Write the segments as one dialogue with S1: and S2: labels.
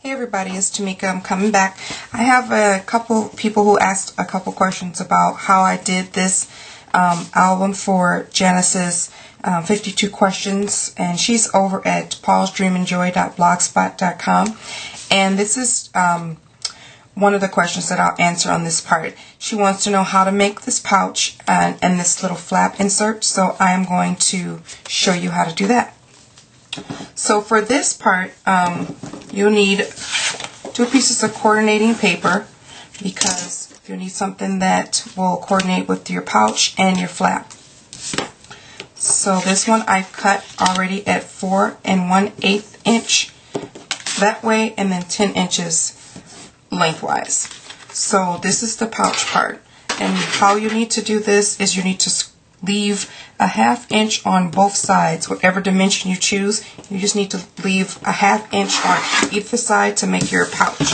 S1: Hey everybody, it's Tamika. I'm coming back. I have a couple people who asked a couple questions about how I did this album for Janice's 52 questions, and she's over at paulsdreamandjoy.blogspot.com, and this is one of the questions that I'll answer on this part. She wants to know how to make this pouch and this little flap insert, so I am going to show you how to do that. So for this part, you'll need 2 pieces of coordinating paper because you need something that will coordinate with your pouch and your flap. So this one I've cut already at 4 1/8 inch that way, and then 10 inches lengthwise. So this is the pouch part, and how you need to do this is you need to leave a 1/2 inch on both sides. Whatever dimension you choose, you just need to leave a 1/2 inch on either side to make your pouch.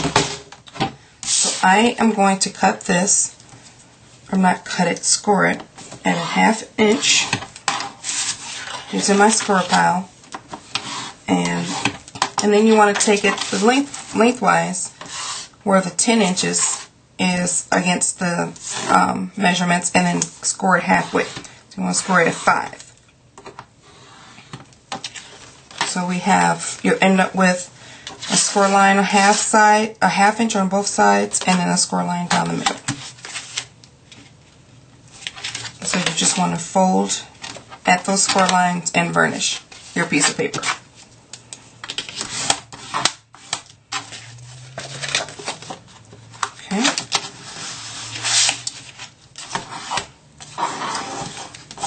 S1: So I am going to cut this, or not cut it, score it at a 1/2 inch using my score pile, and then you want to take it the lengthwise where the 10 inches is against the measurements, and then score it halfway. You want to score it at 5. So we have, you end up with a score line a 1/2 inch on both sides, and then a score line down the middle. So you just want to fold at those score lines and varnish your piece of paper.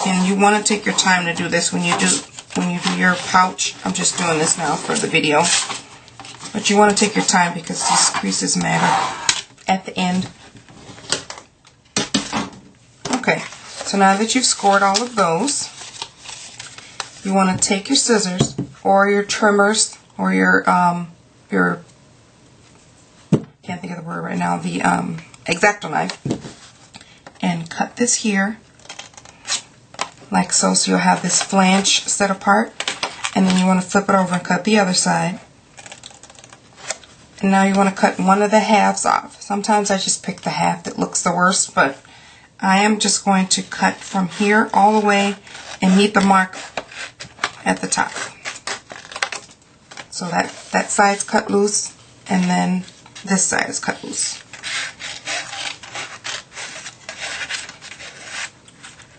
S1: And you want to take your time to do this when you do your pouch. I'm just doing this now for the video, but you want to take your time because these creases matter at the end. Okay, so now that you've scored all of those, you want to take your scissors or your trimmers or your can't think of the word right now, the X-Acto knife, and cut this here like so. So you'll have this flange set apart, and then you want to flip it over and cut the other side. And now you want to cut one of the halves off. Sometimes I just pick the half that looks the worst, but I am just going to cut from here all the way and meet the mark at the top. So that side's cut loose, and then this side is cut loose.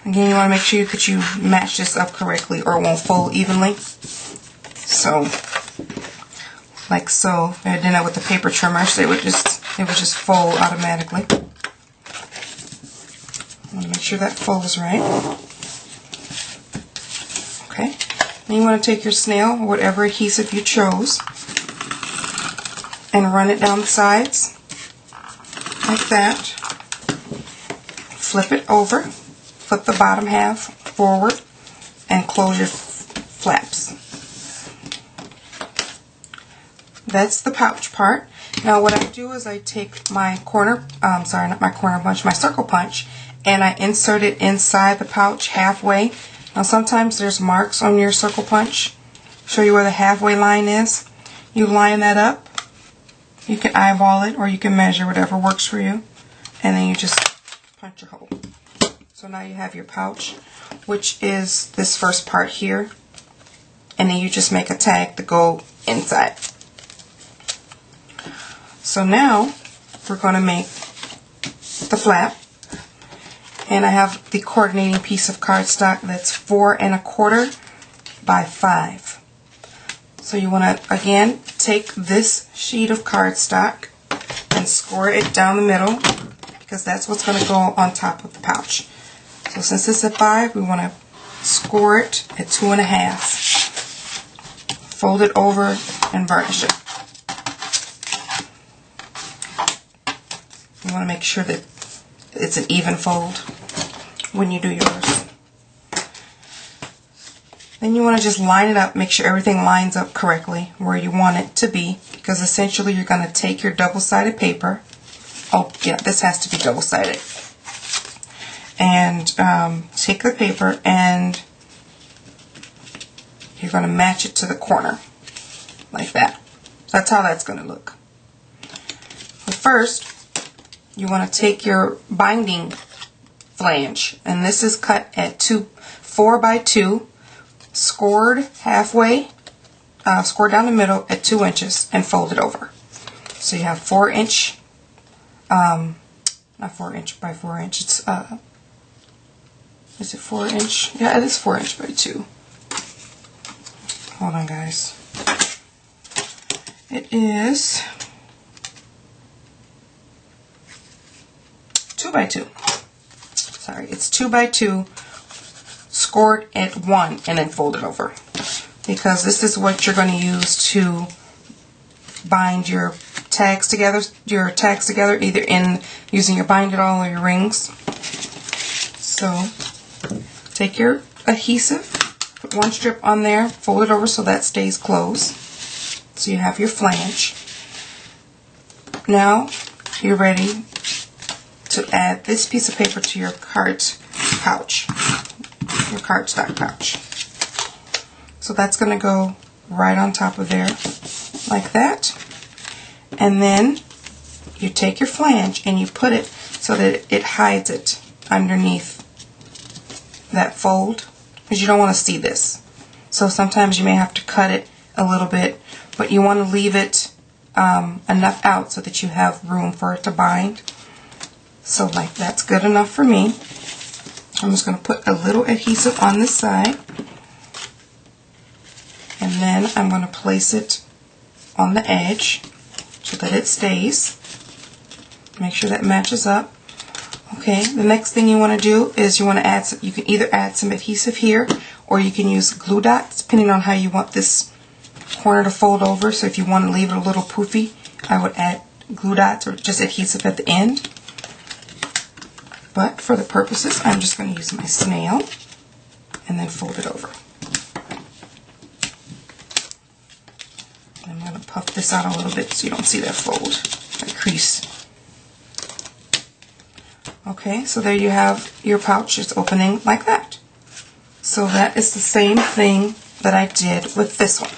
S1: Again, you want to make sure that you match this up correctly or it won't fold evenly. So, like so. I did that with the paper trimmers. They would just fold automatically. I want to make sure that folds right. Okay. Then you want to take your snail, or whatever adhesive you chose, and run it down the sides like that. Flip it over. Flip the bottom half forward and close your flaps. That's the pouch part. Now what I do is I take my my circle punch, and I insert it inside the pouch halfway. Now sometimes there's marks on your circle punch. Show you where the halfway line is. You line that up. You can eyeball it or you can measure, whatever works for you. And then you just punch your hole. So now you have your pouch, which is this first part here, and then you just make a tag to go inside. So now we're going to make the flap, and I have the coordinating piece of cardstock that's 4 1/4 by 5. So you want to again take this sheet of cardstock and score it down the middle, because that's what's going to go on top of the pouch. So since it's at 5, we want to score it at 2 1/2. Fold it over and varnish it. You want to make sure that it's an even fold when you do yours. Then you want to just line it up, make sure everything lines up correctly where you want it to be, because essentially you're going to take your double-sided paper. Oh yeah, this has to be double-sided. And take the paper and you're going to match it to the corner like that. That's how that's going to look. But first, you want to take your binding flange, and this is cut at 4x2, scored halfway, scored down the middle at 2 inches, and fold it over. So you have 4 inch, not 4 inch by 4 inch. It's is it 4 inch? Yeah, it is 4 inch by 2. Hold on, guys. It is 2 by 2. Sorry, it's 2 by 2, scored at 1, and then fold it over. Because this is what you're going to use to bind your tags together. Either in using your bind it all or your rings. So take your adhesive, put 1 strip on there, fold it over so that stays closed. So you have your flange. Now you're ready to add this piece of paper to your card pouch, your cardstock pouch. So that's going to go right on top of there like that. And then you take your flange and you put it so that it hides it underneath that fold, because you don't want to see this. So sometimes you may have to cut it a little bit, but you want to leave it enough out so that you have room for it to bind. So like that's good enough for me. I'm just going to put a little adhesive on this side, and then I'm going to place it on the edge so that it stays. Make sure that matches up. Okay, the next thing you want to do is you want to add some, you can either add some adhesive here or you can use glue dots depending on how you want this corner to fold over. So if you want to leave it a little poofy, I would add glue dots or just adhesive at the end. But for the purposes, I'm just going to use my snail and then fold it over. I'm going to puff this out a little bit so you don't see that fold, that crease. Okay, so there you have your pouch. It's opening like that. So that is the same thing that I did with this one.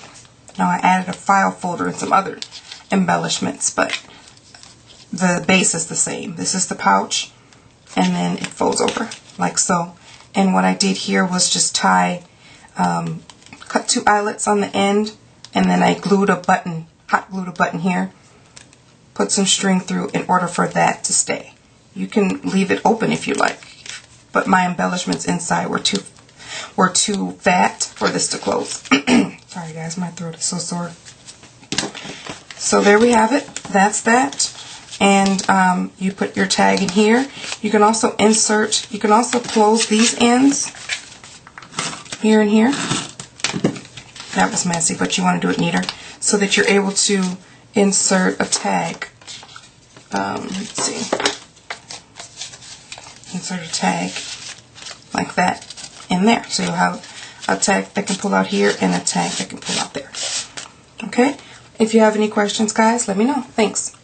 S1: Now I added a file folder and some other embellishments, but the base is the same. This is the pouch, and then it folds over like so. And what I did here was just tie, cut 2 eyelets on the end, and then I glued a button, hot glued a button here, put some string through in order for that to stay. You can leave it open if you like, but my embellishments inside were too fat for this to close. Sorry guys, my throat is so sore. So there we have it. That's that. And you put your tag in here. You can also insert, you can also close these ends here and here. That was messy, but you want to do it neater so that you're able to insert a tag. Let's see. Insert a tag like that in there. So you'll have a tag that can pull out here and a tag that can pull out there. Okay? If you have any questions, guys, let me know. Thanks.